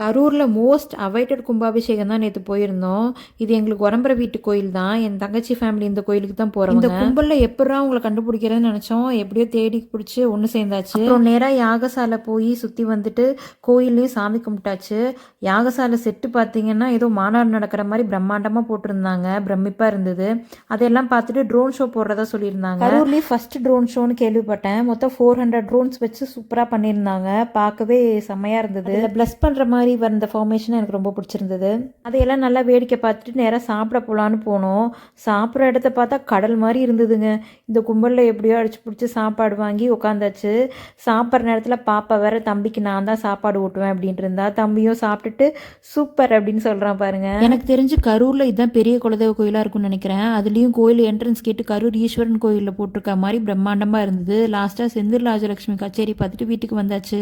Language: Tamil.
கரூரில் மோஸ்ட் அவைட்டட் கும்பாபிஷேகம் தான் நேற்று போயிருந்தோம். இது எங்களுக்கு உரம்புற வீட்டு கோயில் தான். என் தங்கச்சி ஃபேமிலி இந்த கோயிலுக்கு தான் போகிறோம். இந்த கும்பலில் எப்படா உங்களை கண்டுபிடிக்கிறதுன்னு நினச்சோம். எப்படியோ தேடி பிடிச்சி ஒன்று சேர்ந்தாச்சு. அப்புறம் நேராக யாகசாலை போய் சுற்றி வந்துட்டு கோயிலையும் சாமி கும்பிட்டாச்சு. யாகசாலை செட்டு பார்த்தீங்கன்னா ஏதோ மாநாடு நடக்கிற மாதிரி பிரம்மாண்டமாக போட்டிருந்தாங்க. பிரமிப்பாக இருந்தது. அதையெல்லாம் பார்த்துட்டு ட்ரோன் ஷோ போடுறதா சொல்லியிருந்தாங்க. கரூர்லேயும் ஃபர்ஸ்ட் ட்ரோன் ஷோன்னு கேள்விப்பட்டேன். மொத்தம் 400 ட்ரோன்ஸ் வச்சு சூப்பராக பண்ணியிருந்தாங்க. பார்க்கவே செம்மையாக இருந்தது. ப்ளஸ் பண்ணுற மாதிரி வந்த ஃபார்மேஷன் எனக்கு ரொம்ப பிடிச்சிருந்தது. அதையெல்லாம் நல்லா வேடிக்கை பார்த்துட்டு நேராக சாப்பிட போகலான்னு போனோம். சாப்பிட்ற இடத்த பார்த்தா கடல் மாதிரி இருந்ததுங்க. இந்த கும்பலில் எப்படியோ அடிச்சு பிடிச்சி சாப்பாடு வாங்கி உட்காந்தாச்சு. சாப்பிட்ற நேரத்தில் பாப்பா வேற தம்பிக்கு நான் தான் சாப்பாடு ஊட்டுவேன் அப்படின்ட்டு இருந்தா. தம்பியும் சாப்பிட்டுட்டு சூப்பர் அப்படின்னு சொல்கிறான் பாருங்க. எனக்கு தெரிஞ்சு கரூரில் இதுதான் பெரிய குலதெய்வ கோயிலாக இருக்கும்னு நினைக்கிறேன். அதுலேயும் கோயில் என்ட்ரன்ஸ் கேட்டு கரூர் ஈஸ்வரன் கோயிலில் போட்டிருக்க மாதிரி பிரம்மாண்டமாக இருந்தது. லாஸ்ட்டாக செந்தில் ராஜலட்சுமி கச்சேரி பார்த்துட்டு வீட்டுக்கு வந்தாச்சு.